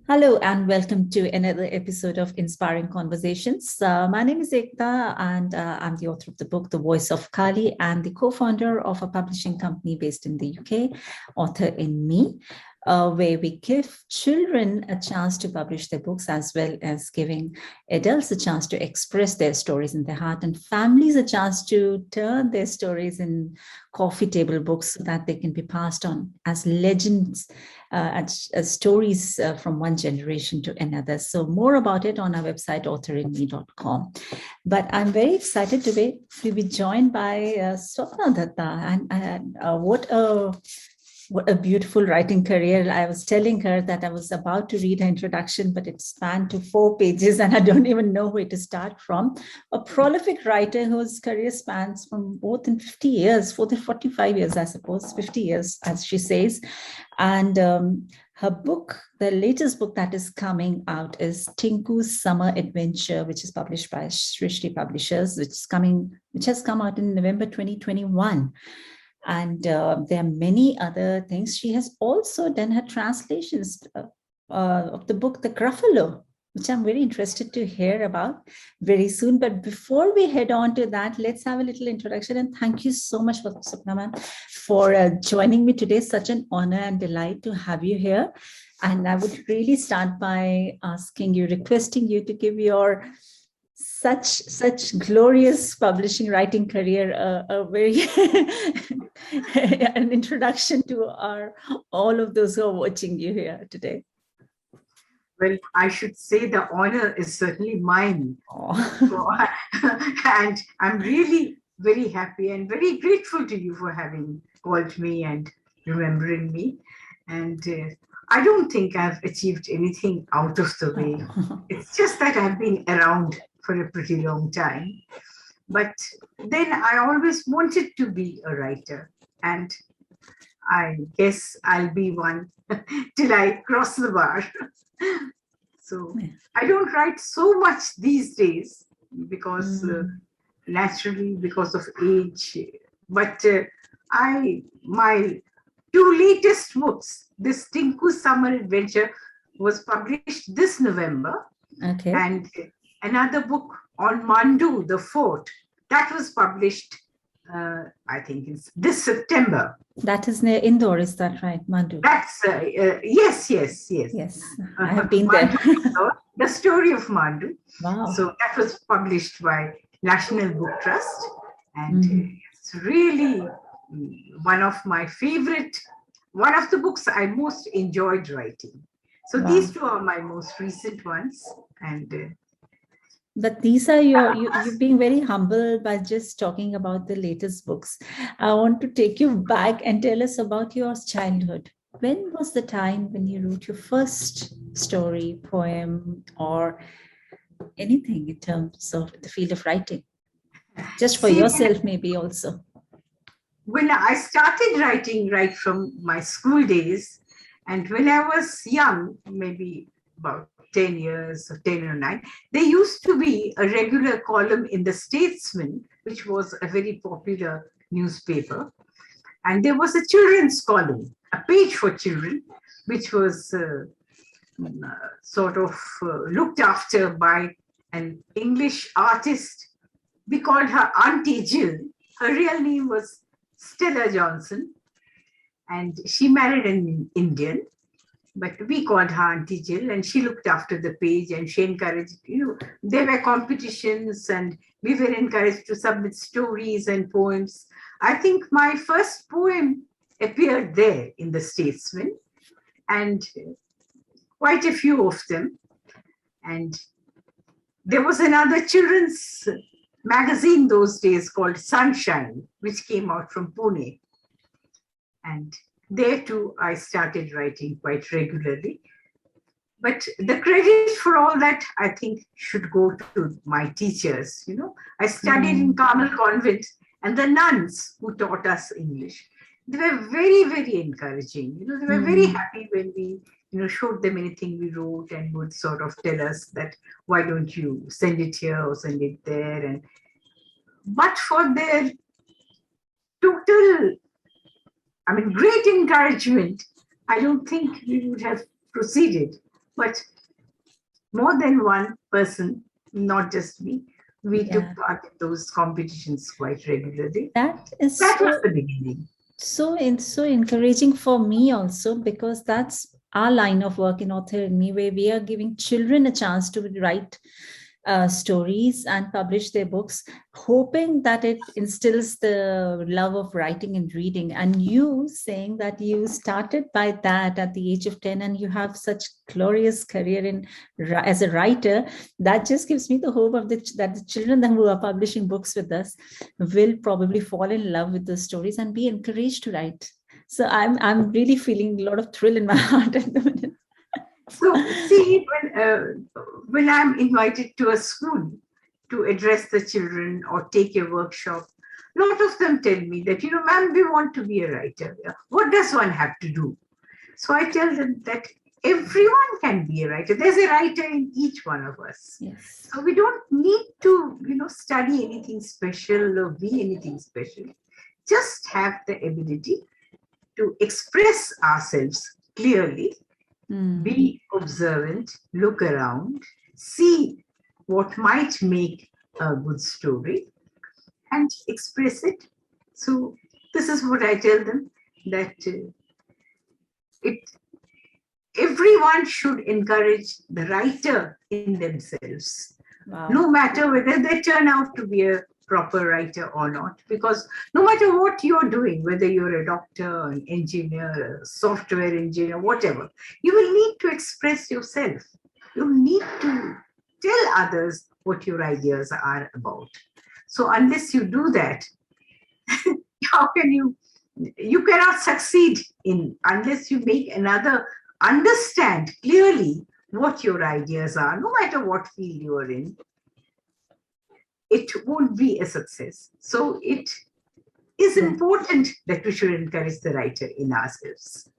Hello and welcome to another episode of Inspiring Conversations. My name is Ekta and I'm the author of the book, The Voice of Kali, and the co-founder of a publishing company based in the UK, Author in Me, where we give children a chance to publish their books as well as giving adults a chance to express their stories in their heart and families a chance to turn their stories in coffee table books so that they can be passed on as legends as stories from one generation to another. So more about it on our website, authorinme.com. But I'm very excited to be joined by Swapna Dutta. And what a beautiful writing career. I was telling her that I was about to read her introduction, but it spanned to 4 pages and I don't even know where to start from. A prolific writer whose career spans from more than 50 years, 45 years, I suppose, 50 years, as she says. And her book, the latest book that is coming out is Tinku's Summer Adventure, which is published by Srishti Publishers, which has come out in November 2021. And there are many other things. She has also done her translations of the book, The Gruffalo, which I'm very interested to hear about very soon. But before we head on to that, let's have a little introduction. And thank you so much, Swapna, for joining me today. Such an honor and delight to have you here. And I would really start by requesting you to give your such glorious publishing writing career, a very an introduction to all of those who are watching you here today. Well, I should say the honor is certainly mine. And I'm really very happy and very grateful to you for having called me and remembering me. And I don't think I've achieved anything out of the way. It's just that I've been around for a pretty long time. But then I always wanted to be a writer. And I guess I'll be one till I cross the bar. So I don't write so much these days because naturally because of age. But my 2 latest books, this Tinku Summer Adventure was published this November. Okay. And another book on Mandu, the fort, that was published, I think it's this September. That is near Indore, is that right, Mandu? That's, yes. Yes, I have been there. The story of Mandu. Wow. So that was published by National Book Trust. And it's really one of the books I most enjoyed writing. So these 2 are my most recent ones. And but these are you're being very humble by just talking about the latest books. I want to take you back and tell us about your childhood. When was the time when you wrote your first story, poem, or anything in terms of the field of writing? Just for yourself, maybe also. When I started writing right from my school days, and when I was young, maybe about 10 years or 10 or 9, there used to be a regular column in the Statesman, which was a very popular newspaper. And there was a children's column, a page for children, which was looked after by an English artist. We called her Auntie Jill. Her real name was Stella Johnson. And she married an Indian. But we called her Auntie Jill, and she looked after the page and she encouraged, there were competitions and we were encouraged to submit stories and poems. I think my first poem appeared there in the Statesman, and quite a few of them. And there was another children's magazine those days called Sunshine, which came out from Pune. And there too, I started writing quite regularly. But the credit for all that, I think, should go to my teachers. I studied in Carmel Convent, and the nuns who taught us English, they were very, very encouraging. They were very happy when we, showed them anything we wrote and would sort of tell us that, why don't you send it here or send it there? But for their total great encouragement, I don't think we would have proceeded. but more than one person, not just me, we took part in those competitions quite regularly. That was the beginning. So encouraging for me also, because that's our line of work in Author and Me, where we are giving children a chance to write stories and publish their books, hoping that it instills the love of writing and reading. And you saying that you started by that at the age of 10 and you have such glorious career as a writer, that just gives me the hope of that the children who are publishing books with us will probably fall in love with the stories and be encouraged to write. So I'm really feeling a lot of thrill in my heart at the minute. So see, when I'm invited to a school to address the children or take a workshop, a lot of them tell me that, ma'am, we want to be a writer. What does one have to do? So I tell them that everyone can be a writer. There's a writer in each one of us. Yes. So we don't need to, study anything special or be anything special. Just have the ability to express ourselves clearly. Be observant, look around, see what might make a good story and express it. So this is what I tell them, that everyone should encourage the writer in themselves. Wow. No matter whether they turn out to be a proper writer or not, because no matter what you're doing, whether you're a doctor, an engineer, a software engineer, whatever, you will need to express yourself. You need to tell others what your ideas are about. So unless you do that, how can you cannot succeed unless you make another understand clearly what your ideas are, no matter what field you are in. It won't be a success. So it is important that we should encourage the writer in ourselves.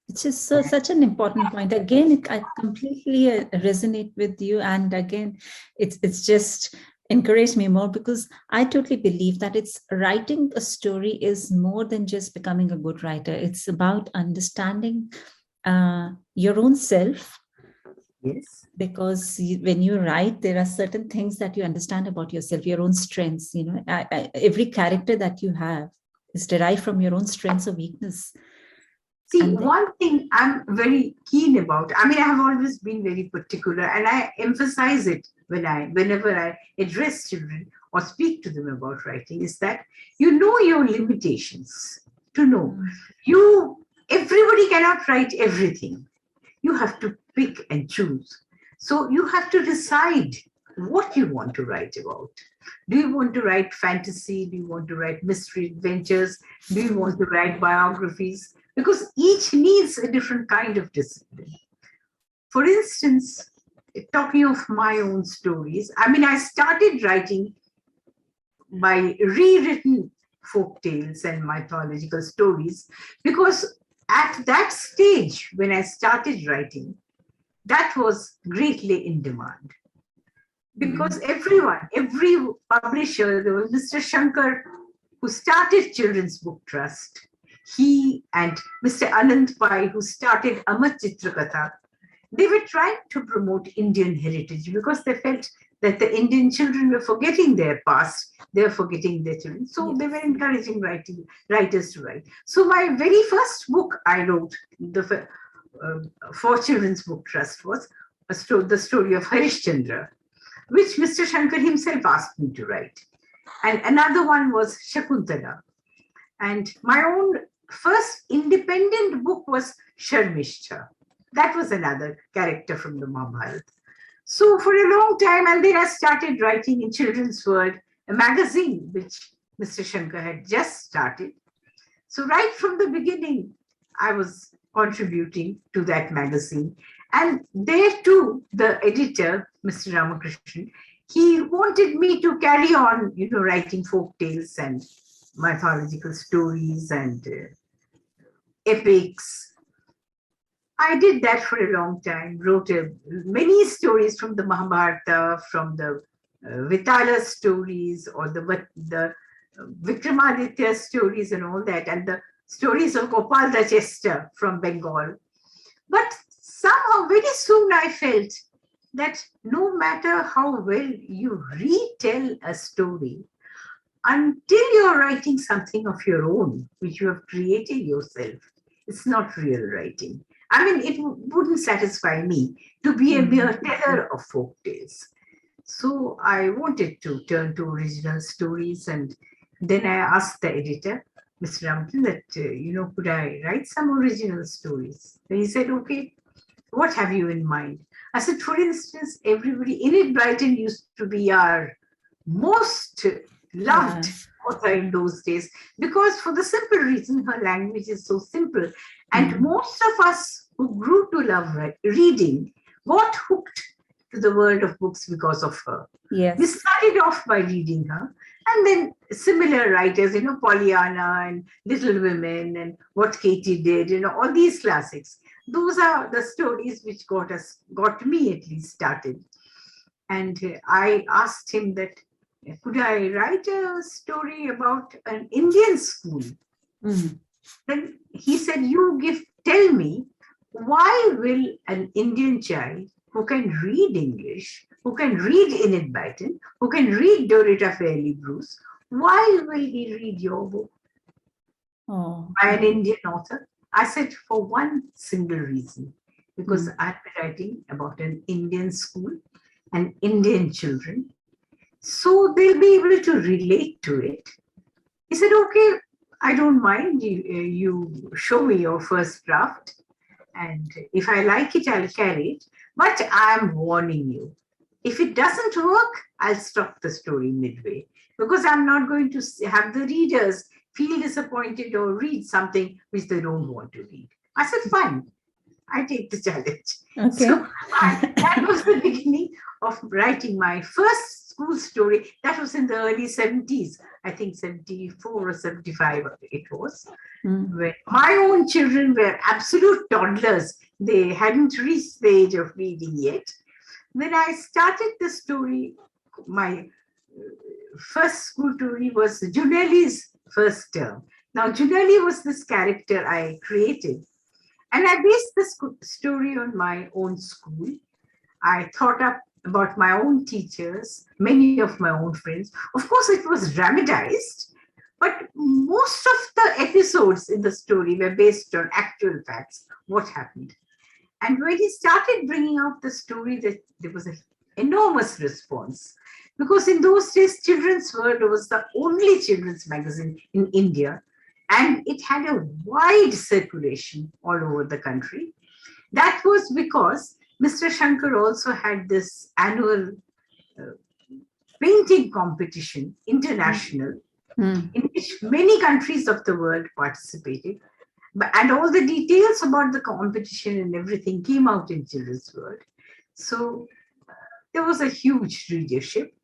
It's just such an important point. Again, I completely resonate with you. And again, it's just encouraged me more, because I totally believe that writing a story is more than just becoming a good writer. It's about understanding your own self. Yes. Because when you write, there are certain things that you understand about yourself, your own strengths. Every character that you have is derived from your own strengths or weakness. See, one thing I'm very keen about, I have always been very particular, and I emphasize it whenever I address children or speak to them about writing, is that you know your limitations. To know, everybody cannot write everything. You have to pick and choose. So you have to decide what you want to write about. Do you want to write fantasy? Do you want to write mystery adventures? Do you want to write biographies? Because each needs a different kind of discipline. For instance, talking of my own stories, I started writing by rewritten folk tales and mythological stories, because at that stage, when I started writing, that was greatly in demand. Because every publisher, there was Mr. Shankar, who started Children's Book Trust. He and Mr. Anand Pai, who started Amar Chitrakatha, they were trying to promote Indian heritage, because they felt that the Indian children were forgetting their past, they were forgetting their children. So they were encouraging writers to write. So my very first book I wrote, for Children's Book Trust, was the story of Harishchandra, which Mr. Shankar himself asked me to write. And another one was Shakuntala. And my own first independent book was Sharmishcha. That was another character from the Mahabharata. So for a long time, and then I started writing in Children's World, a magazine which Mr. Shankar had just started. So right from the beginning, I was contributing to that magazine. And there too, the editor, Mr. Ramakrishnan, he wanted me to carry on, writing folk tales and mythological stories and epics. I did that for a long time, wrote many stories from the Mahabharata, from the Vitala stories, or the Vikramaditya stories and all that, and the stories of Gopal the Jester from Bengal. But somehow very soon I felt that no matter how well you retell a story, until you're writing something of your own, which you have created yourself, it's not real writing. I mean, it wouldn't satisfy me to be a mere teller of folk tales. So I wanted to turn to original stories, and then I asked the editor, Mr. Rampton, that, could I write some original stories? And he said, okay, what have you in mind? I said, for instance, everybody, Enid Blyton used to be our most loved author in those days, because for the simple reason her language is so simple. And most of us who grew to love reading got hooked to the world of books because of her. Yes. We started off by reading her. And then similar writers, Pollyanna and Little Women and What Katie Did, all these classics. Those are the stories which got me at least started. And I asked him that, could I write a story about an Indian school? Then he said, tell me, why will an Indian child who can read English, who can read Enid Blyton, who can read Dorita Fairley Bruce, why will he read your book by an Indian author? I said, for one single reason, because I'm writing about an Indian school and Indian children, so they'll be able to relate to it. He said, okay, I don't mind. You show me your first draft, and if I like it, I'll carry it. But I'm warning you, if it doesn't work, I'll stop the story midway, because I'm not going to have the readers feel disappointed or read something which they don't want to read. I said, fine, I take the challenge. Okay. So that was the beginning of writing my first school story. That was in the early 70s. I think 74 or 75 it was. When my own children were absolute toddlers. They hadn't reached the age of reading yet. When I started the story, my first school story was Junelli's first term. Now, Junelli was this character I created. And I based the story on my own school. I thought up about my own teachers, many of my own friends. Of course, it was dramatized, but most of the episodes in the story were based on actual facts, what happened. And when he started bringing out the story, there was an enormous response. Because in those days, Children's World was the only children's magazine in India, and it had a wide circulation all over the country. That was because Mr. Shankar also had this annual painting competition, international, in which many countries of the world participated. And all the details about the competition and everything came out in Children's World. So there was a huge readership.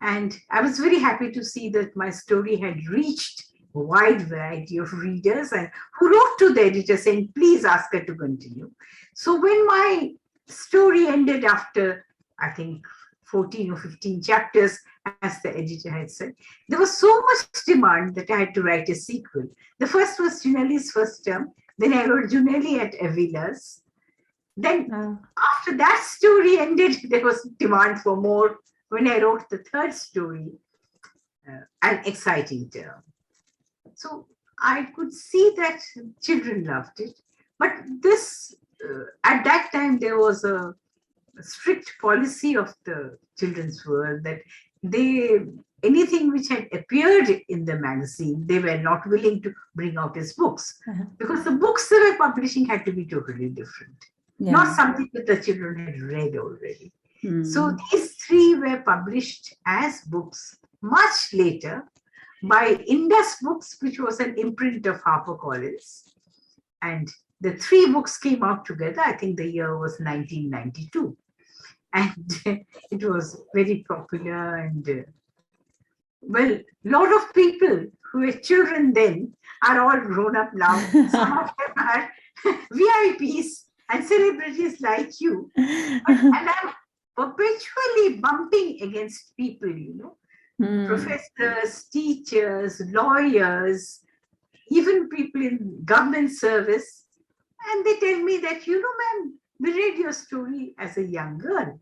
And I was very happy to see that my story had reached a wide variety of readers, and who wrote to the editor saying, please ask her to continue. So when my story ended after, I think, 14 or 15 chapters, as the editor had said, there was so much demand that I had to write a sequel. The first was Junelli's first term. Then I wrote Junelli at Avila's. Then after that story ended, there was demand for more when I wrote the third story, An Exciting Term. So I could see that children loved it. But this, at that time, there was a strict policy of the Children's World that anything which had appeared in the magazine, they were not willing to bring out as books, because the books they were publishing had to be totally different, not something that the children had read already. So these three were published as books much later by Indus Books, which was an imprint of HarperCollins. And the three books came out together. I think the year was 1992. And it was very popular. And well, a lot of people who were children then are all grown up now. Some of them are VIPs and celebrities like you. And I'm perpetually bumping against people, professors, teachers, lawyers, even people in government service. And they tell me that, ma'am, we read your story as a young girl.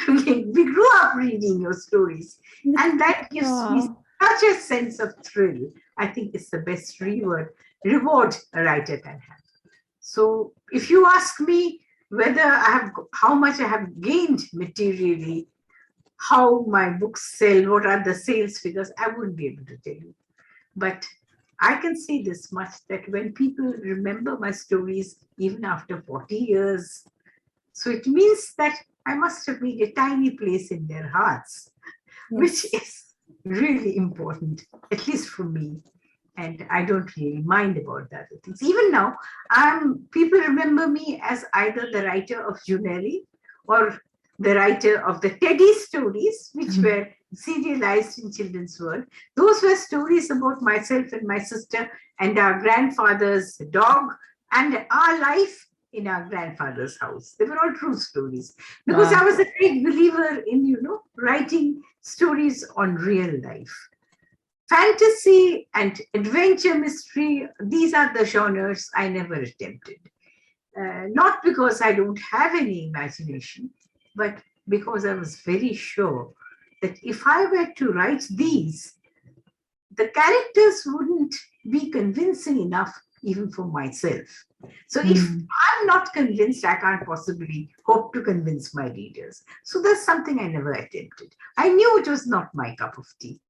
We grew up reading your stories, and that gives me such a sense of thrill. I think it's the best reward a writer can have. So if you ask me how much I have gained materially, how my books sell, what are the sales figures, I wouldn't be able to tell you. But I can say this much, that when people remember my stories even after 40 years, so it means that I must have made a tiny place in their hearts, which is really important, at least for me. And I don't really mind about the other things. Even now, people remember me as either the writer of Junelli or the writer of the Teddy stories, which were serialized in Children's World. Those were stories about myself and my sister and our grandfather's dog and our life in our grandfather's house. They were all true stories, because I was a great believer in, writing stories on real life. Fantasy and adventure mystery, these are the genres I never attempted. Not because I don't have any imagination, but because I was very sure that if I were to write these, the characters wouldn't be convincing enough even for myself. So if I'm not convinced, I can't possibly hope to convince my readers. So that's something I never attempted. I knew it was not my cup of tea.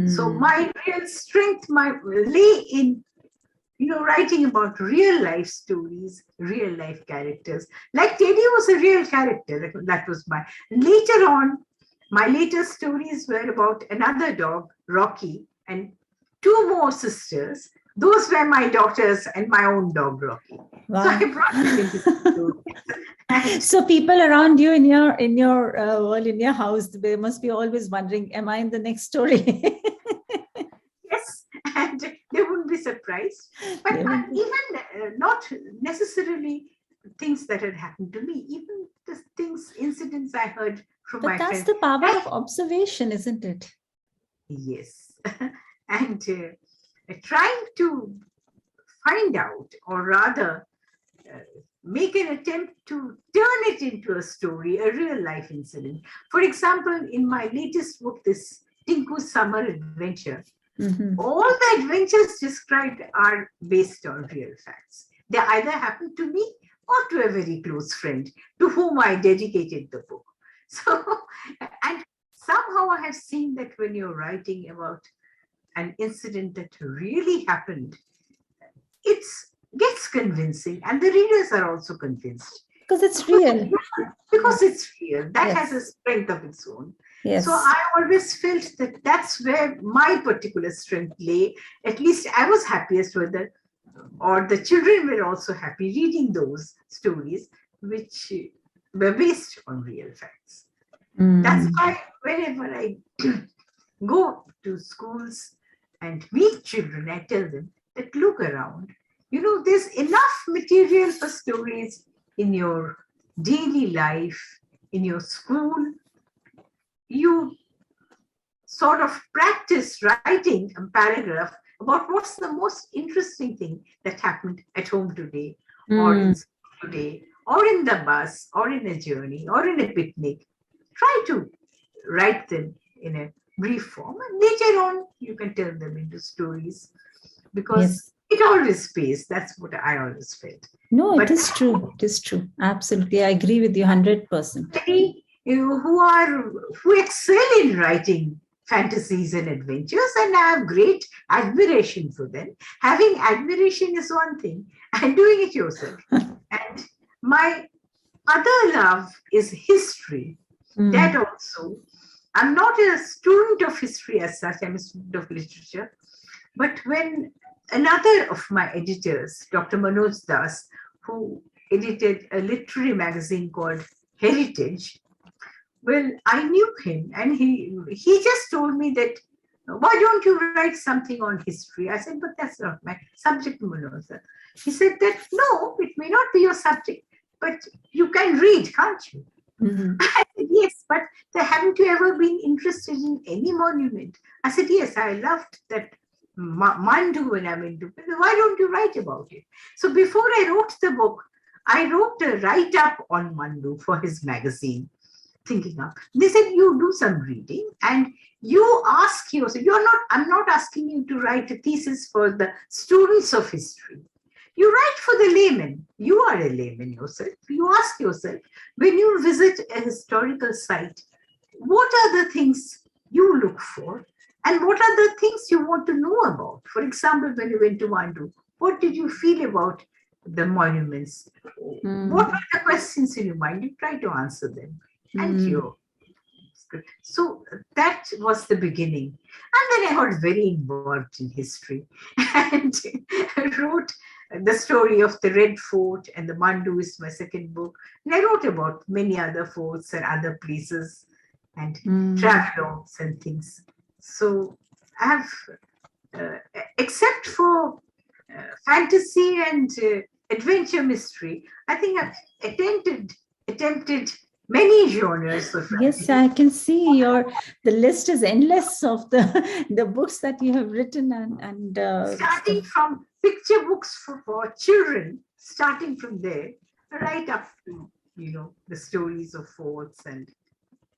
So my real strength lay in, writing about real life stories, real life characters. Like Teddy was a real character. That was later on, my later stories were about another dog, Rocky, and two more sisters. Those were my daughters and my own dog, Rocky. Wow. So I brought it into the story. So people around you in your world, in your house, they must be always wondering, am I in the next story? Yes, and they wouldn't be surprised. But even not necessarily things that had happened to me, even the incidents I heard from my friends. But that's the power of observation, isn't it? Yes. And trying to find out, or rather make an attempt to turn it into a story, a real life incident. For example, in my latest book, this Tinku's Summer Adventure, all the adventures described are based on real facts. They either happened to me or to a very close friend to whom I dedicated the book. So, and somehow I have seen that when you're writing about an incident that really happened, it gets convincing, and the readers are also convinced. Because it's real. Because it's real. That has a strength of its own. Yes. So I always felt that that's where my particular strength lay. At least I was happiest or the children were also happy reading those stories, which were based on real facts. That's why whenever I go to schools and meet children, I tell them that look around. There's enough material for stories in your daily life, in your school. You sort of practice writing a paragraph about what's the most interesting thing that happened at home today, or in school today, or in the bus, or in a journey, or in a picnic. Try to write them in a brief form, and later on you can turn them into stories, because it always pays. That's what I always felt. No, it is true. It is true. Absolutely. I agree with you 100%. Who excel in writing fantasies and adventures, and I have great admiration for them. Having admiration is one thing, and doing it yourself. And my other love is history. That also, I'm not a student of history as such, I'm a student of literature. But when another of my editors, Dr. Manoj Das, who edited a literary magazine called Heritage, well, I knew him, and he just told me that, why don't you write something on history? I said, but that's not my subject, Manoj. He said that, no, it may not be your subject, but you can read, can't you? I said, yes, but haven't you ever been interested in any monument? I said, yes, I loved that Mandu when I'm into it. Why don't you write about it? So before I wrote the book, I wrote a write-up on Mandu for his magazine, thinking up. They said, you do some reading and you ask yourself, I'm not asking you to write a thesis for the students of history. You write for the layman. You are a layman yourself. You ask yourself, when you visit a historical site, what are the things you look for? And what are the things you want to know about? For example, when you went to Mandu, what did you feel about the monuments? What were the questions in your mind? You try to answer them. And so that was the beginning. And then I got very involved in history and wrote the story of the Red Fort, and the Mandu is my second book. And I wrote about many other forts and other places and travelogues and things. So I have, except for fantasy and adventure mystery, I think I've attempted many genres of writing. Yes, I can see the list is endless of the books that you have written and starting from picture books for children, starting from there, right up to the stories of forts and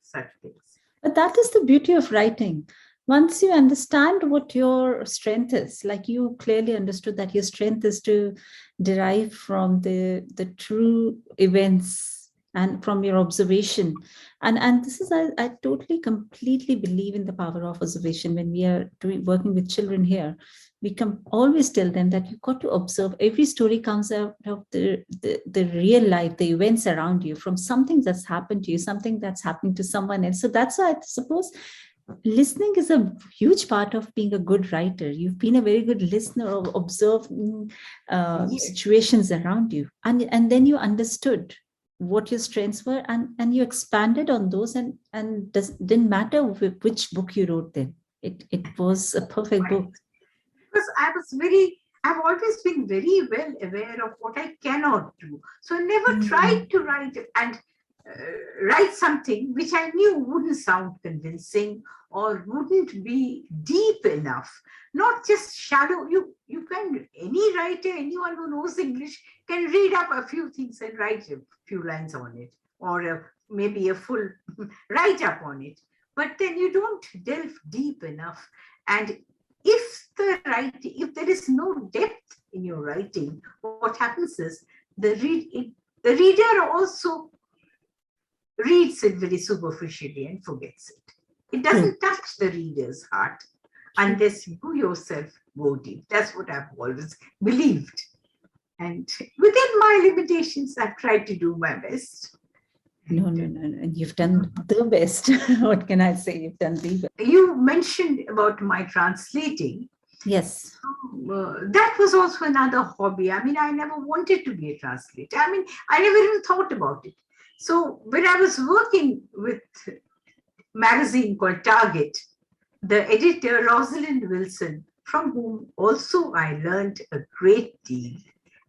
such things. But that is the beauty of writing. Once you understand what your strength is, like you clearly understood that your strength is to derive from the true events and from your observation. And this is, I totally, completely believe in the power of observation. When we are working with children here, we can always tell them that you've got to observe. Every story comes out of the real life, the events around you, from something that's happened to you, something that's happening to someone else. So that's why I suppose listening is a huge part of being a good writer. You've been a very good listener of observing situations around you. And then you understood what your strengths were and you expanded on those and didn't matter which book you wrote then. It was a perfect book. Because I've always been very well aware of what I cannot do. So I never tried to write something which I knew wouldn't sound convincing or wouldn't be deep enough, not just shallow. You can, any writer, anyone who knows English can read up a few things and write a few lines on it, or maybe a full write-up on it. But then you don't delve deep enough. And if there is no depth in your writing, what happens is the reader also reads it very superficially and forgets it. It doesn't touch the reader's heart unless you yourself go deep. That's what I've always believed. And within my limitations, I've tried to do my best. No. You've done the best. What can I say? You've done the best. You mentioned about my translating. Yes. That was also another hobby. I mean, I never wanted to be a translator. I mean, I never even thought about it. So when I was working with a magazine called Target, the editor, Rosalind Wilson, from whom also I learned a great deal.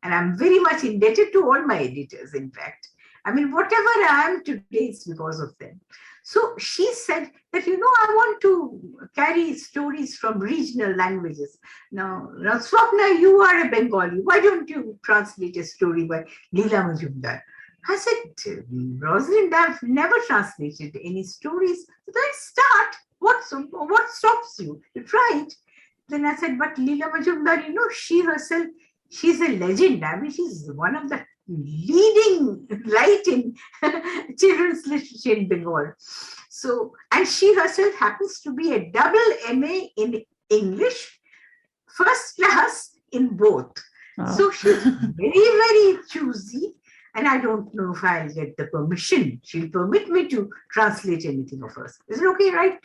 And I'm very much indebted to all my editors, in fact. I mean, whatever I am today is because of them. So she said that, I want to carry stories from regional languages. Now, Swapna, you are a Bengali. Why don't you translate a story by Leela Majumdar? I said, Rosalind, I've never translated any stories. So then start. What stops you? You try it. Then I said, but Leela Majumdar, she herself, she's a legend. I mean, she's one of the leading light in children's literature in Bengal. So, and she herself happens to be a double MA in English, first class in both. Oh. So she's very, very choosy. And I don't know if I'll get the permission. She'll permit me to translate anything of hers. Is it okay, right?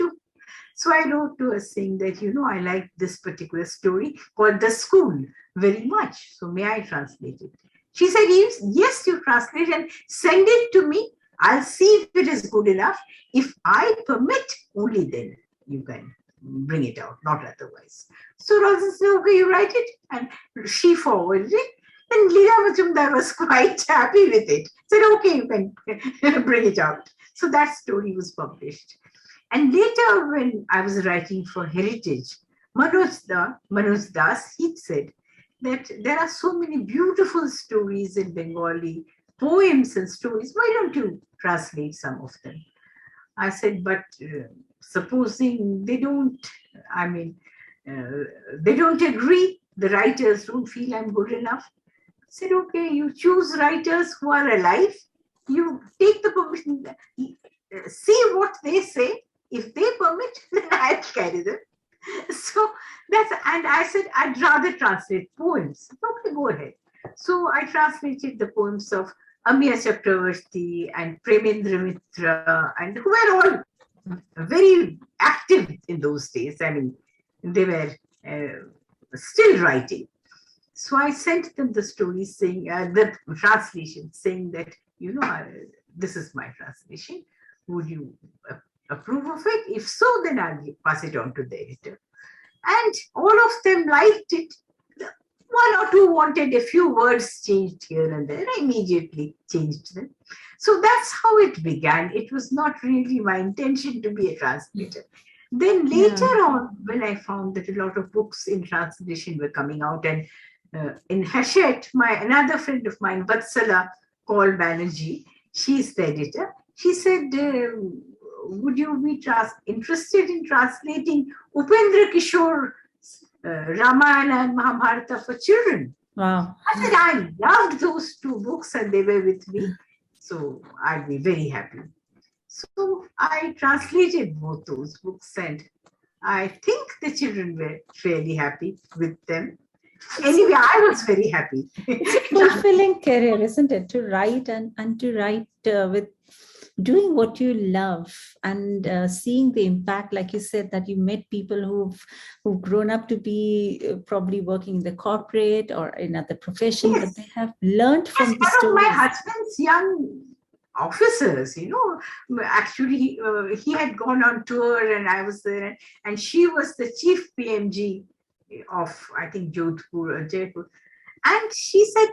So I wrote to her saying that, I like this particular story called The School very much. So may I translate it? She said, yes, you translate and send it to me. I'll see if it is good enough. If I permit, only then you can bring it out, not otherwise. So Rosa said, okay, you write it. And she forwarded it. And Leela Majumdar was quite happy with it. Said, okay, you can bring it out. So that story was published. And later, when I was writing for Heritage, Manoj Das, he said that there are so many beautiful stories in Bengali, poems and stories. Why don't you translate some of them? I said, but supposing they don't, I mean, they don't agree, the writers don't feel I'm good enough. I said, okay, you choose writers who are alive, you take the permission, see what they say. If they permit, then I'll carry them. So and I said, I'd rather translate poems. Okay, go ahead. So I translated the poems of Amiya Chakravarti and Premendra Mitra, and who were all very active in those days. I mean, they were still writing. So I sent them the story saying, the translation saying that, this is my translation. Would you approve of it? If so, then I'll pass it on to the editor. And all of them liked it. One or two wanted a few words changed here and there. I immediately changed them. So that's how it began. It was not really my intention to be a translator. Then later on, when I found that a lot of books in translation were coming out, and in Hachette, another friend of mine, Vatsala Kaul Banerjee, she's the editor. She said, would you be interested in translating Upendra Kishore's Ramayana and Mahabharata for children? Wow. I said, I loved those two books and they were with me. So I'd be very happy. So I translated both those books and I think the children were fairly happy with them. Anyway, I was very happy. It's a fulfilling career, isn't it? To write and to write with doing what you love and seeing the impact, like you said, that you met people who've grown up to be probably working in the corporate or in other professions, Yes. but they have learned from the stories. One of my husband's young officers, actually he had gone on tour and I was there, and she was the chief PMG of, I think, Jodhpur or Jaipur. And she said,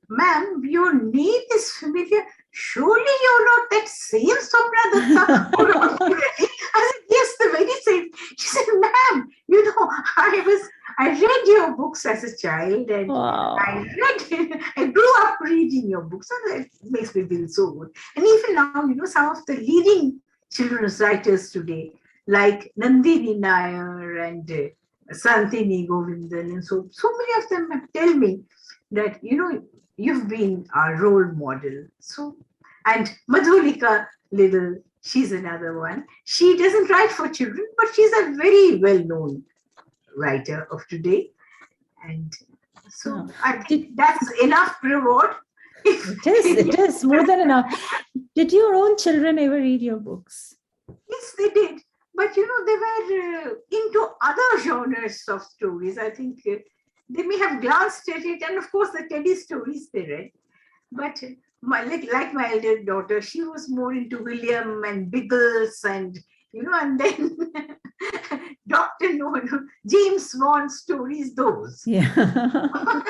ma'am, your name is familiar. Surely you're not that same Swapna Dutta. I said, yes, the very same. She said, ma'am, I read your books as a child, and Wow. I grew up reading your books, and it makes me feel so good. And even now, some of the leading children's writers today, like Nandini Nair and Santini Govindan, and so many of them tell me that, you've been our role model. So, and Madhulika Little, she's another one. She doesn't write for children, but she's a very well-known writer of today. And so I think that's enough reward. It is more than enough. Did your own children ever read your books? Yes, they did. But, they were into other genres of stories. I think they may have glanced at it. And of course, the Teddy stories they read. But like my elder daughter, she was more into William and Biggles and, and then Dr. No, James Bond stories, those. Yeah. I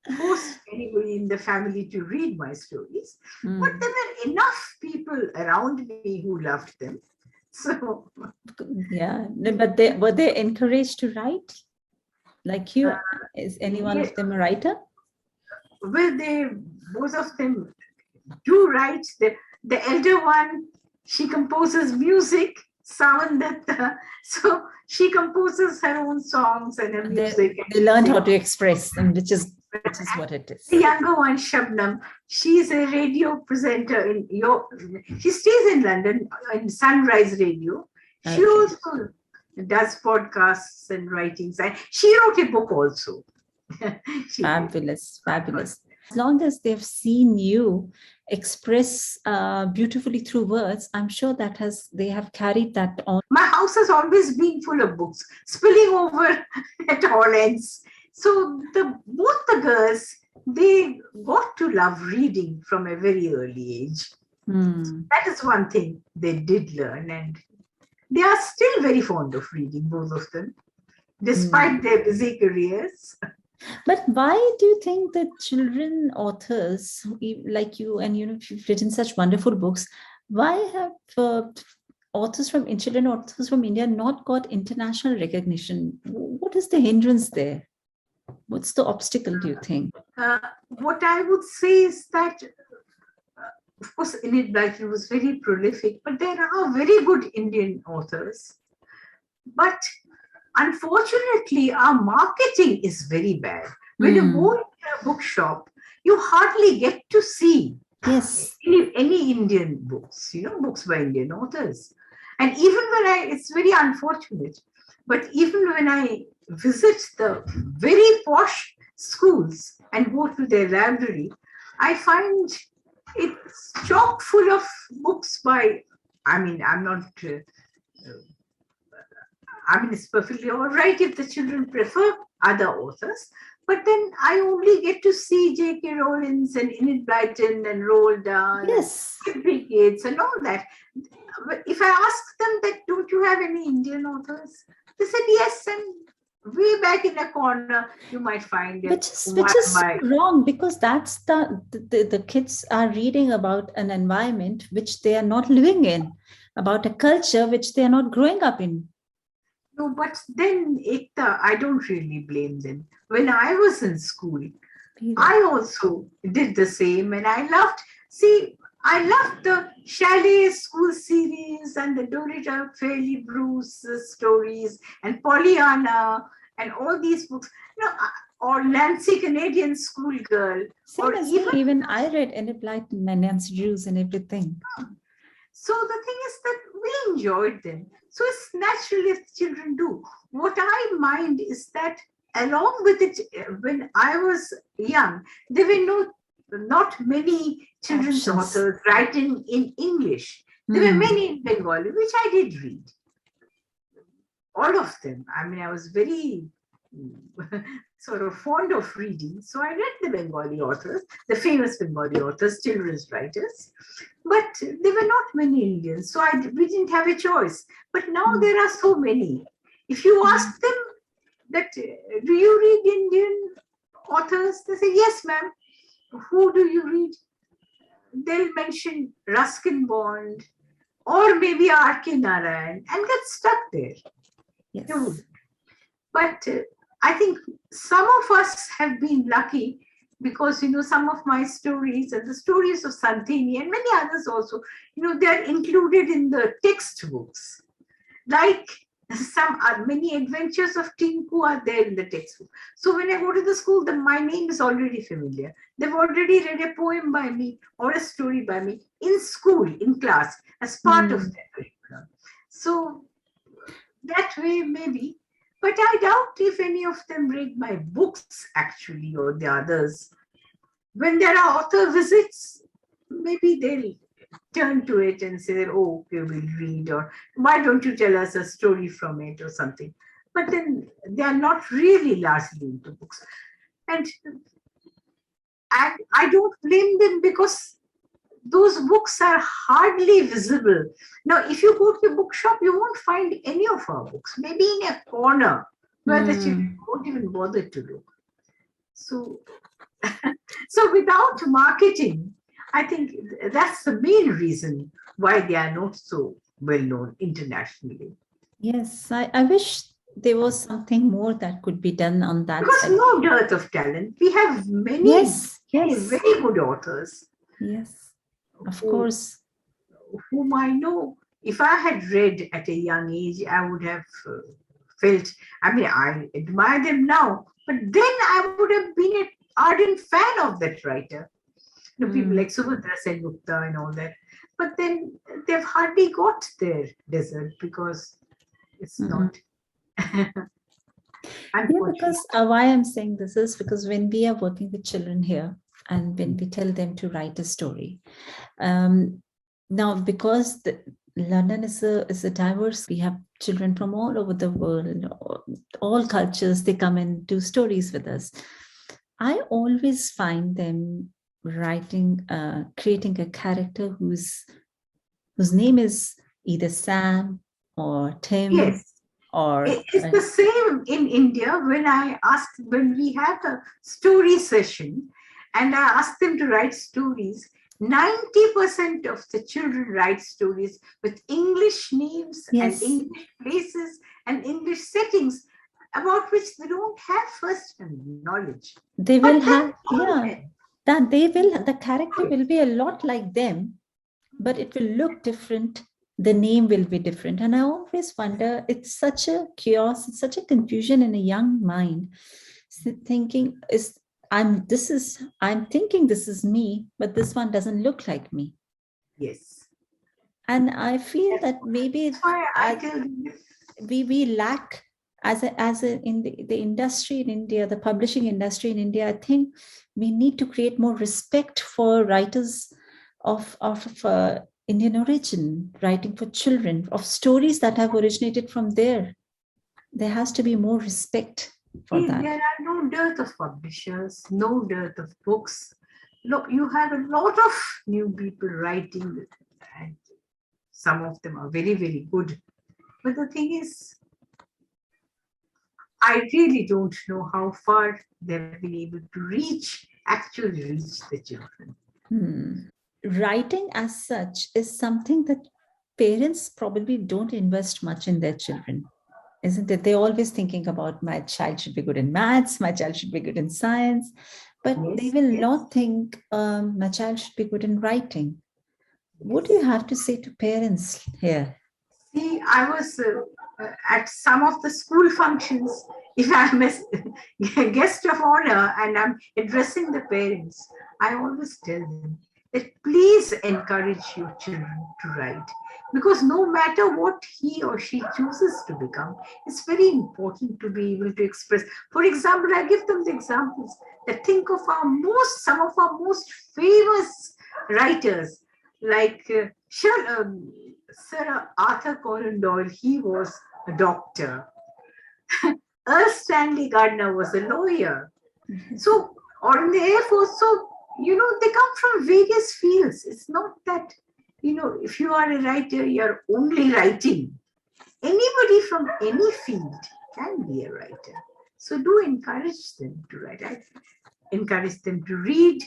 never forced anybody in the family to read my stories. But there were enough people around me who loved them. So yeah, but were they encouraged to write? Like you, is any one of them a writer? Well, both of them do write. The elder one, she composes music, Sawan Datta. So she composes her own songs and her music. They learned how to express them, which is what it is. The younger one, Shabnam, she's a radio presenter she stays in London in Sunrise Radio. She also does podcasts and writings. And she wrote a book also. Fabulous. As long as they've seen you express beautifully through words, I'm sure they have carried that on. My house has always been full of books, spilling over at all ends. So both the girls, they got to love reading from a very early age. That is one thing they did learn, and they are still very fond of reading, both of them, despite their busy careers. But why do you think that children authors like you, and you've written such wonderful books, why have children authors from India not got international recognition? What is the hindrance there? What's the obstacle, do you think? What I would say is that, of course, Enid Blyton was very prolific, but there are very good Indian authors. But unfortunately, our marketing is very bad. When you go into a bookshop, you hardly get to see any Indian books, books by Indian authors. And even when it's very unfortunate, but even when I visit the very posh schools and go to their library, I find it's chock full of books by, it's perfectly all right if the children prefer other authors, but then I only get to see J.K. Rowling and Enid Blyton and Roald Dahl, Gates and all that. If I ask them that, don't you have any Indian authors? They said yes, and way back in a corner, you might find it. Which is wrong, because that's the kids are reading about an environment which they are not living in, about a culture which they are not growing up in. No, but then, Ekta, I don't really blame them. When I was in school, I also did the same, and I loved the Chalet School series and the Dorita Fairly Bruce stories and Pollyanna and all these books, or Nancy Canadian Schoolgirl. Same as even I read Enid Blyton and Nancy Drews and everything. So the thing is that we enjoyed them. So it's natural if children do. What I mind is that along with it, when I was young, there were not many children's authors writing in English. There were many in Bengali, which I did read. All of them. I was very sort of fond of reading. So I read the Bengali authors, the famous Bengali authors, children's writers. But there were not many Indians, so we didn't have a choice. But now there are so many. If you ask them that, do you read Indian authors? They say, yes, ma'am. Who do you read? They'll mention Ruskin Bond or maybe R.K. Narayan and get stuck there. Yes. But I think some of us have been lucky because, some of my stories and the stories of Santini and many others also, they're included in the textbooks. Like many adventures of Tinku are there in the textbook. So when I go to the school, my name is already familiar. They've already read a poem by me or a story by me in school, in class, as part of their curriculum. So that way, maybe. But I doubt if any of them read my books, actually, or the others. When there are author visits, maybe they'll turn to it and say, oh, okay, we'll read, or why don't you tell us a story from it or something. But then they are not really largely into books. And I don't blame them because those books are hardly visible. Now, if you go to a bookshop, you won't find any of our books, maybe in a corner where the children won't even bother to look. So without marketing, I think that's the main reason why they are not so well known internationally. Yes, I wish there was something more that could be done on that because side. No dearth of talent. We have many very good authors. Yes, of course. Whom I know. If I had read at a young age, I would have felt, I admire them now, but then I would have been an ardent fan of that writer. People like Subhadra Gupta and all that. But then they've hardly got their desert because it's not. Because why I'm saying this is because when we are working with children here and when we tell them to write a story, now because London is a diverse, we have children from all over the world, all cultures, they come and do stories with us. I always find them creating a character whose name is either Sam or Tim. Yes. Or it's the same in India. When we have a story session and I ask them to write stories, 90% of the children write stories with English names and English places and English settings. about which they don't have first-hand knowledge. They But will then have, all yeah, that they will, the character will be a lot like them, but it will look different. The name will be different. And I always wonder, it's such a chaos, it's such a confusion in a young mind, thinking I'm thinking this is me, but this one doesn't look like me. yes. And I feel that maybe That's why I tell you. we lack as a in the industry in India, the publishing industry in India. I think we need to create more respect for writers of Indian origin, writing for children, of stories that have originated from there. There has to be more respect for that. There are no dearth of publishers, no dearth of books. Look, you have a lot of new people writing, and some of them are very, very good. But the thing is, I really don't know how far they've been able to actually reach the children. Writing as such is something that parents probably don't invest much in their children, isn't it? They're always thinking about, my child should be good in maths, my child should be good in science, but they will not think my child should be good in writing. What do you have to say to parents here? See, I was at some of the school functions. If I'm a guest of honor and I'm addressing the parents, I always tell them that please encourage your children to write, because no matter what he or she chooses to become, it's very important to be able to express. For example, I give them the examples that think of some of our most famous writers, like Sir Arthur Conan Doyle. He was a doctor. Earl Stanley Gardner was a lawyer. So, or in the Air Force. So, they come from various fields. It's not that, if you are a writer, you're only writing. Anybody from any field can be a writer. So do encourage them to write. I encourage them to read.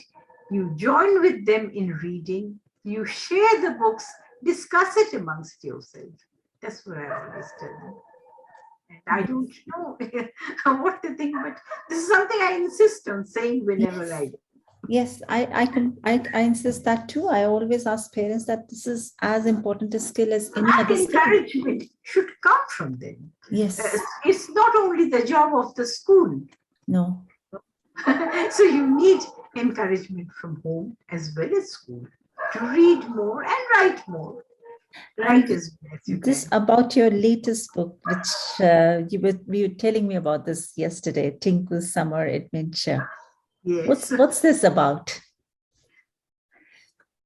You join with them in reading. You share the books, discuss it amongst yourself. That's what I always tell them. And I don't know what to think, but this is something I insist on saying whenever I do. Yes, I insist that too. I always ask parents that this is as important a skill as any other skill. Encouragement should come from them. Yes. It's not only the job of the school. No. So you need encouragement from home as well as school to read more and write more. Write as well as you this can. About your latest book, which you were telling me about this yesterday, Tinkle Summer Adventure. Yes. What's this about?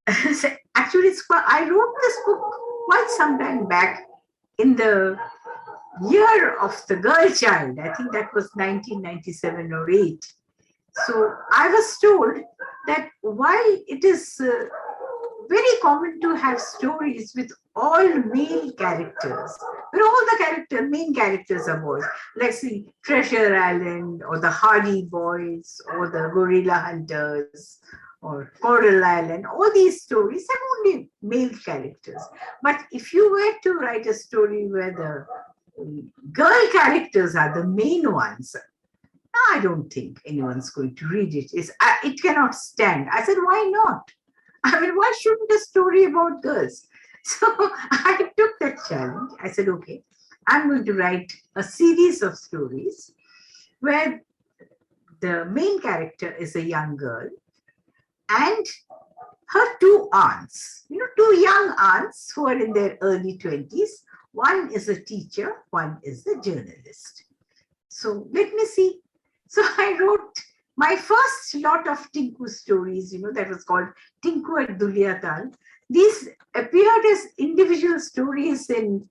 Actually, I wrote this book quite some time back in the year of the girl child. I think that was 1997 or 8. So I was told that while it is very common to have stories with all male characters, but all the main characters are boys, like see Treasure Island or the Hardy Boys or the Gorilla Hunters or Coral Island. All these stories have only male characters. But if you were to write a story where the girl characters are the main ones, I don't think anyone's going to read it. It cannot stand. I said, why not? I mean, why shouldn't a story about girls? So I took that challenge. I said, okay, I'm going to write a series of stories where the main character is a young girl and her 2 aunts, 2 young aunts who are in their early 20s. One is a teacher, one is a journalist. So let me see. So I wrote my first lot of Tinku stories, that was called Tinku at Dulyatal. These appeared as individual stories in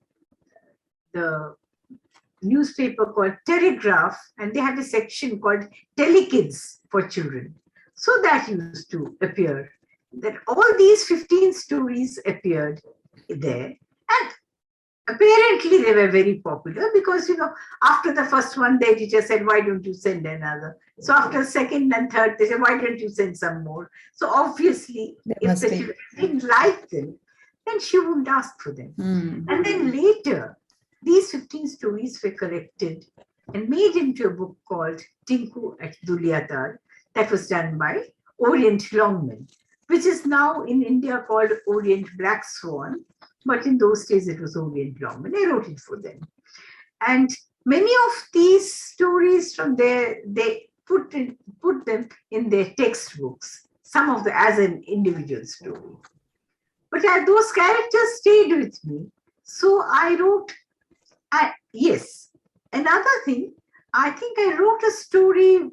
the newspaper called Telegraph, and they had a section called Telekids for children. So that used to appear. That all these 15 stories appeared there. And apparently they were very popular because, after the first one, the editor said, why don't you send another? So after second and third, they said, why don't you send some more? So obviously, if the children didn't like them, then she wouldn't ask for them. And then later, these 15 stories were corrected and made into a book called Tinku at Dulyatar, that was done by Orient Longman, which is now in India called Orient Black Swan, but in those days it was Orient Longman. I wrote it for them. And many of these stories from there, they put them in their textbooks, some of the as an individual story. But those characters stayed with me. So I wrote, yes. Another thing, I think I wrote a story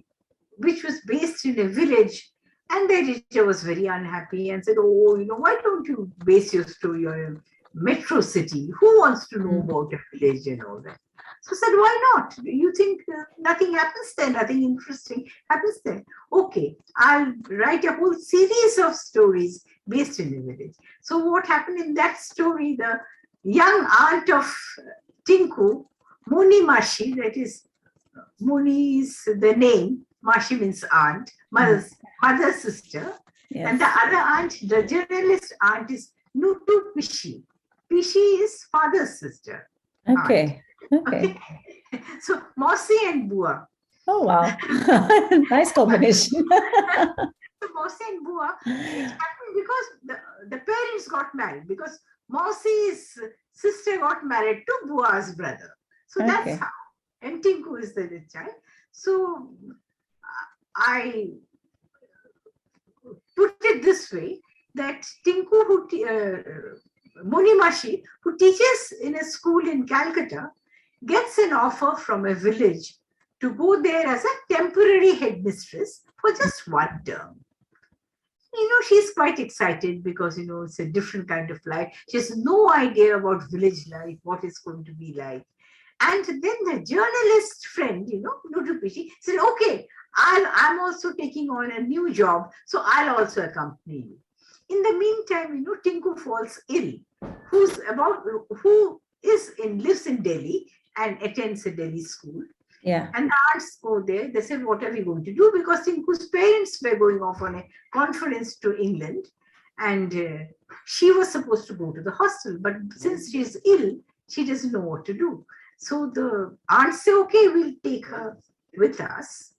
which was based in a village, and the editor was very unhappy and said, oh, why don't you base your story on a metro city? Who wants to know about a village and all that? So I said, why not? You think nothing happens there, nothing interesting happens there? Okay, I'll write a whole series of stories based in a village. So what happened in that story, the young aunt of Tinku, Moni Mashi, that is, Moni is the name, Mashi means aunt, mother's sister, yes. And the other aunt, the journalist aunt, is Nutu Pishi. Pishi is father's sister. Okay. Okay. So Mosi and Bua. Oh wow. Nice combination. So Mosi and Bua, it happened because the parents got married, because Mosi's sister got married to Bua's brother. So that's how. And Tinku is the child. So I put it this way, that Tinku, Monimashi, who teaches in a school in Calcutta, gets an offer from a village to go there as a temporary headmistress for just one term. She's quite excited because, it's a different kind of life. She has no idea about village life, what it's going to be like. And then the journalist friend, Nutupishi, said, okay, I'm also taking on a new job, so I'll also accompany you. In the meantime, Tinku falls ill, lives in Delhi and attends a Delhi school. Yeah. And the aunts go there. They said, what are we going to do? Because Tinku's parents were going off on a conference to England, and she was supposed to go to the hostel. But since she's ill, she doesn't know what to do. So the aunts say, okay, we'll take her with us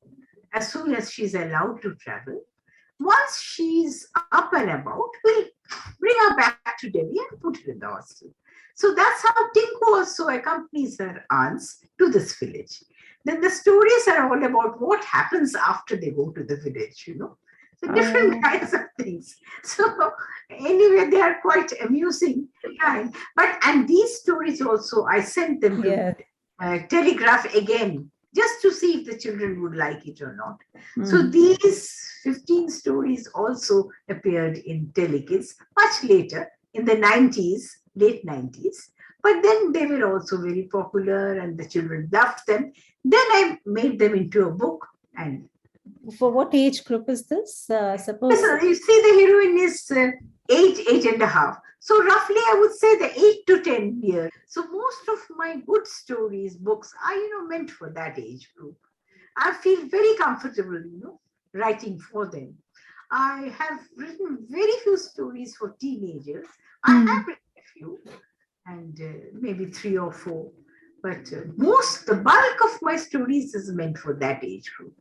as soon as she's allowed to travel. Once she's up and about, we'll bring her back to Delhi and put her in the hostel. So that's how Tinku also accompanies her aunts to this village. Then the stories are all about what happens after they go to the village, So different kinds of things. So anyway, they are quite amusing. And these stories also, I sent them to Telegraph again, just to see if the children would like it or not. So these 15 stories also appeared in Telekids much later, in the 90s, late 90s. But then they were also very popular and the children loved them. Then I made them into a book. And for what age group is this? Suppose you see, the heroine is 8 and a half. So roughly, I would say the 8 to 10 years. So most of my good stories, books are, meant for that age group. I feel very comfortable, writing for them. I have written very few stories for teenagers. I have written a few, and maybe 3 or 4. But the bulk of my stories is meant for that age group.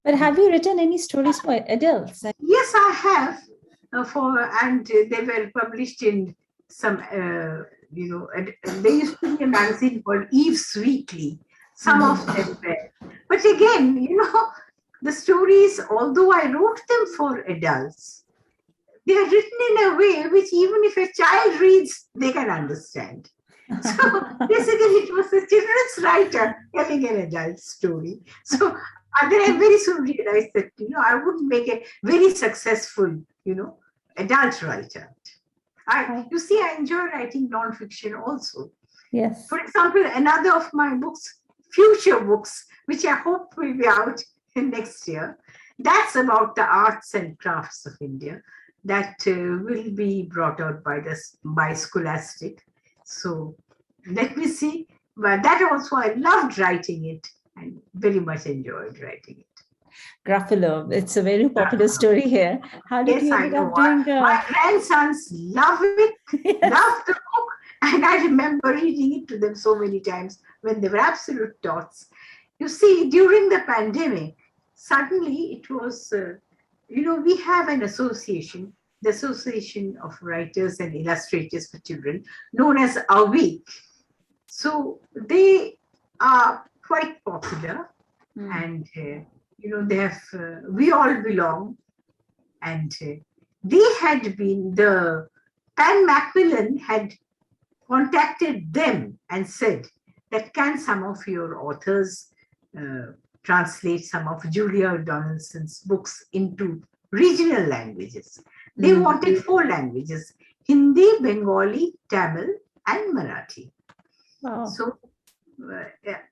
But have you written any stories for adults? Yes, I have. And they were published in some, there used to be a magazine called Eve's Weekly. Some of them were. But again, the stories, although I wrote them for adults, they are written in a way which even if a child reads, they can understand. So basically, it was a children's writer telling an adult story. So then I very soon realized that, I wouldn't make a very successful, adult writer. You see, I enjoy writing non-fiction also. Yes. For example, another of my books, future books, which I hope will be out next year, that's about the arts and crafts of India. That will be brought out by Scholastic. So let me see. But that also, I loved writing it and very much enjoyed writing it. Gruffalo, it's a very popular story here. How did you end up doing? My grandsons love it, love the book, and I remember reading it to them so many times when they were absolute tots. You see, during the pandemic, suddenly it was, we have an association, the Association of Writers and Illustrators for Children, known as AWIC. So they are quite popular, and they have, we all belong, and they had been, the Pan Macmillan had contacted them and said that can some of your authors translate some of Julia Donaldson's books into regional languages. They wanted 4 languages: Hindi, Bengali, Tamil, and Marathi. Wow. So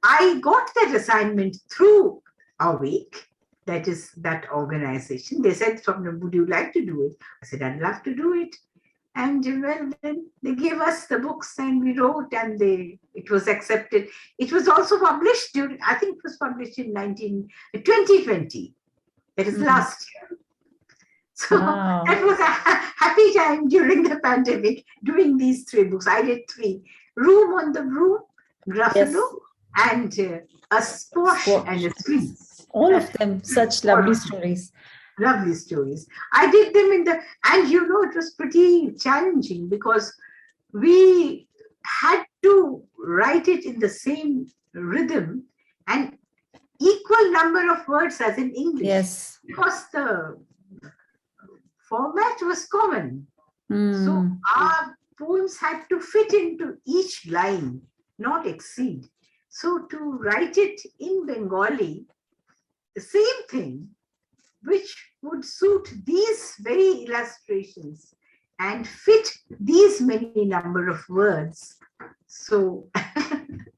I got that assignment through AWIC, that is that organization. They said, Swapna, would you like to do it? I said, I'd love to do it. And well, then they gave us the books and we wrote, and it was accepted. It was also published during, I think it was published in 2020. That is last year. So that was a happy time during the pandemic doing these 3 books. I did 3: Room on the Broom, Gruffalo, and A Squash and a Scream. All of them such lovely stories. Lovely stories. I did them and it was pretty challenging because we had to write it in the same rhythm and equal number of words as in English. Yes. Because the format was common. So our poems had to fit into each line, not exceed. So to write it in Bengali, the same thing, which would suit these very illustrations and fit these many number of words. So,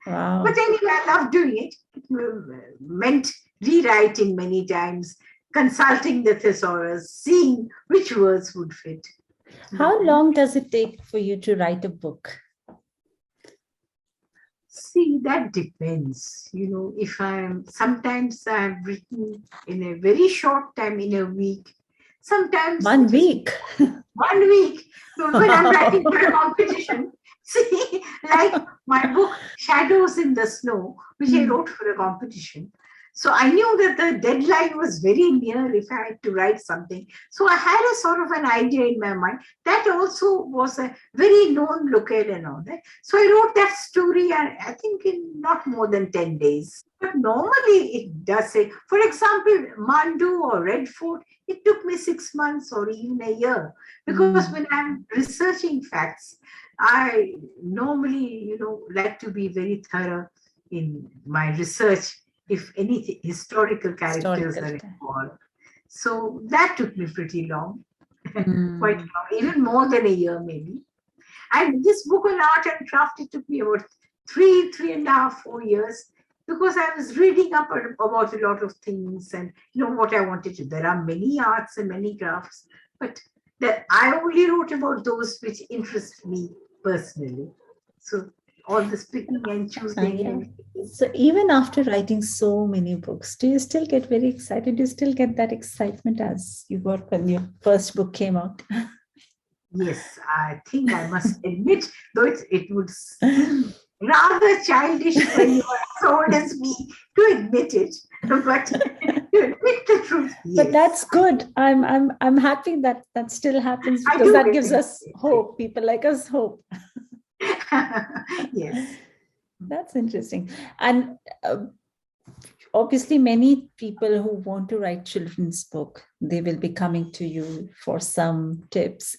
wow. But anyway, I love doing it. It meant rewriting many times, consulting the thesaurus, seeing which words would fit. How long does it take for you to write a book? See, that depends. If sometimes I've written in a very short time, in a week. Sometimes 1 week. 1 week. When I'm writing for a competition, see, like my book Shadows in the Snow, which I wrote for a competition. So I knew that the deadline was very near if I had to write something. So I had a sort of an idea in my mind. That also was a very known locale and all that. So I wrote that story, I think in not more than 10 days. But normally it does say, for example, Mandu or Red Fort, it took me 6 months or even a year. Because when I'm researching facts, I normally, like to be very thorough in my research. If any historical characters are involved. So that took me pretty long, quite long, even more than a year maybe. And this book on art and craft, it took me about 3.5, 4 years, because I was reading up about a lot of things and what I wanted to. There are many arts and many crafts, but I only wrote about those which interest me personally. So all this picking and choosing. So even after writing so many books, do you still get very excited? Do you still get that excitement as you got when your first book came out? Yes, I think I must admit, though it would seem rather childish when you are as old as me to admit it, but to admit the truth. Yes. But that's good. I'm happy that still happens, because that gives us hope. People like us hope. Yes, that's interesting. And obviously many people who want to write children's book, they will be coming to you for some tips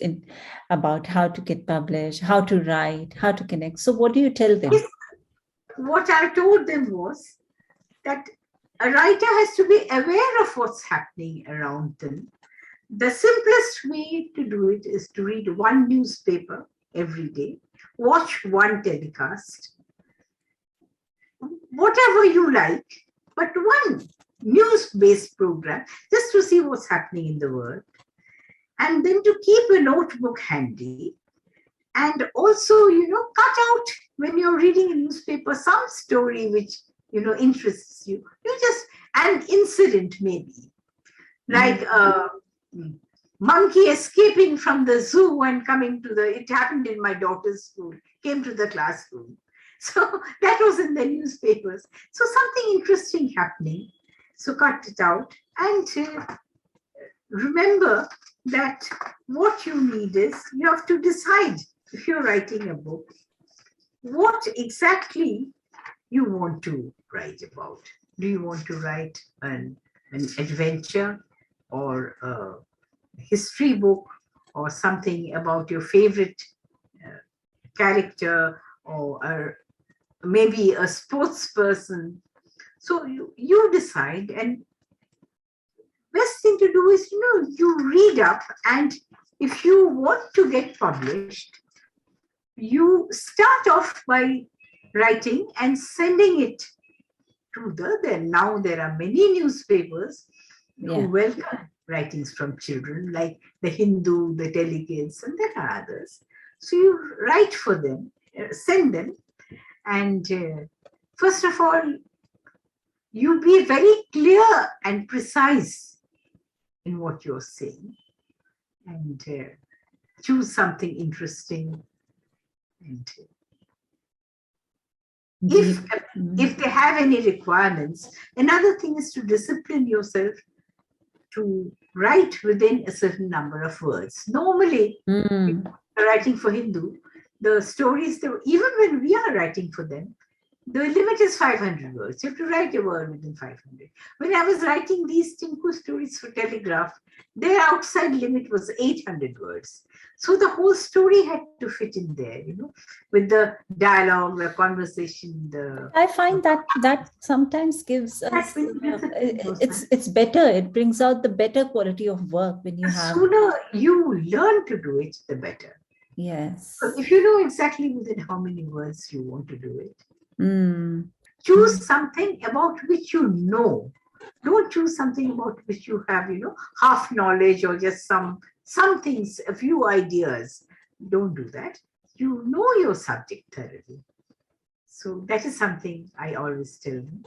about how to get published, how to write, how to connect. So what do you tell them? Yes. What I told them was that a writer has to be aware of what's happening around them. The simplest way to do it is to read one newspaper every day, watch one telecast, whatever you like, but one news-based program, just to see what's happening in the world, and then to keep a notebook handy, and also, cut out when you're reading a newspaper some story which interests you. You just an incident maybe, like monkey escaping from the zoo and coming to it happened in my daughter's school, came to the classroom. So that was in the newspapers. So something interesting happening. So cut it out and remember that what you need is you have to decide, if you're writing a book, what exactly you want to write about. Do you want to write an adventure or a history book or something about your favorite character or maybe a sports person? So you decide, and best thing to do is, you read up, and if you want to get published, you start off by writing and sending it to now there are many newspapers who welcome writings from children, like the Hindu, the Delegates, and there are others. So you write for them, send them, and first of all, you be very clear and precise in what you're saying, and choose something interesting. And if they have any requirements, another thing is to discipline yourself to write within a certain number of words. Normally, writing for Hindu, the stories, even when we are writing for them, the limit is 500 words. You have to write a word within 500. When I was writing these Tinku stories for Telegraph, their outside limit was 800 words. So the whole story had to fit in there, with the dialogue, the conversation. I find that sometimes gives us, it's better. It brings out the better quality of work when you have. The sooner you learn to do it, the better. Yes. So if you know exactly within how many words you want to do it, choose something about which you know. Don't choose something about which you have, half knowledge or just some things, a few ideas. Don't do that. You know your subject thoroughly. So that is something I always tell them.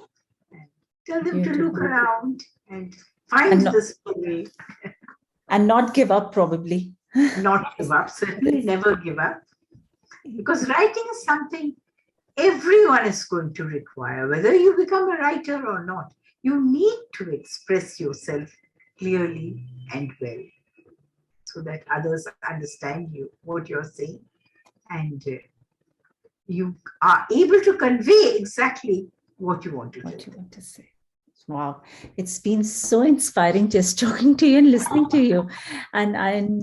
Tell them to look around and find the story. And not give up, probably. Not give up. Certainly never give up. Because writing is something everyone is going to require, whether you become a writer or not. You need to express yourself clearly and well, so that others understand what you're saying, and you are able to convey exactly what you want to say. Wow, it's been so inspiring just talking to you and listening to you. And I'm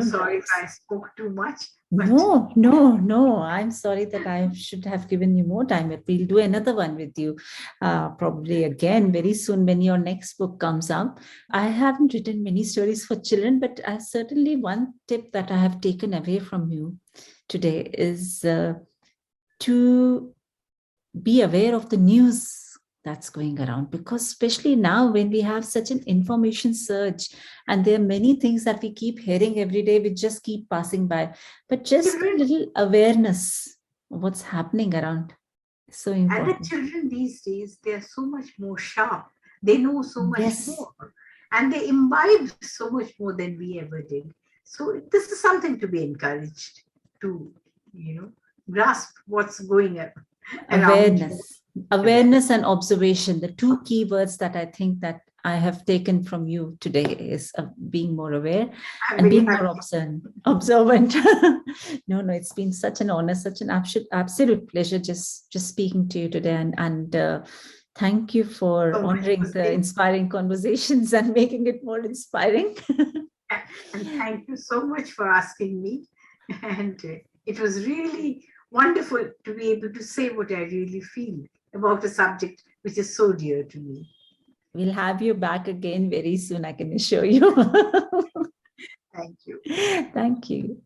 sorry if I spoke too much. No. I'm sorry that I should have given you more time, but we'll do another one with you probably again very soon when your next book comes out. I haven't written many stories for children, but certainly one tip that I have taken away from you today is to be aware of the news that's going around, because especially now when we have such an information surge and there are many things that we keep hearing every day, we just keep passing by, but just a little awareness of what's happening around is so important. And the children these days, they're so much more sharp. They know so much more, and they imbibe so much more than we ever did. So this is something to be encouraged to, grasp what's going on. Awareness and observation, the two key words that I think that I have taken from you today is being more aware and being more observant. No, it's been such an honor, such an absolute pleasure just speaking to you today, and thank you for honoring the inspiring conversations and making it more inspiring. And thank you so much for asking me, and it was really wonderful to be able to say what I really feel about a subject which is so dear to me. We'll have you back again very soon, I can assure you. Thank you. Thank you.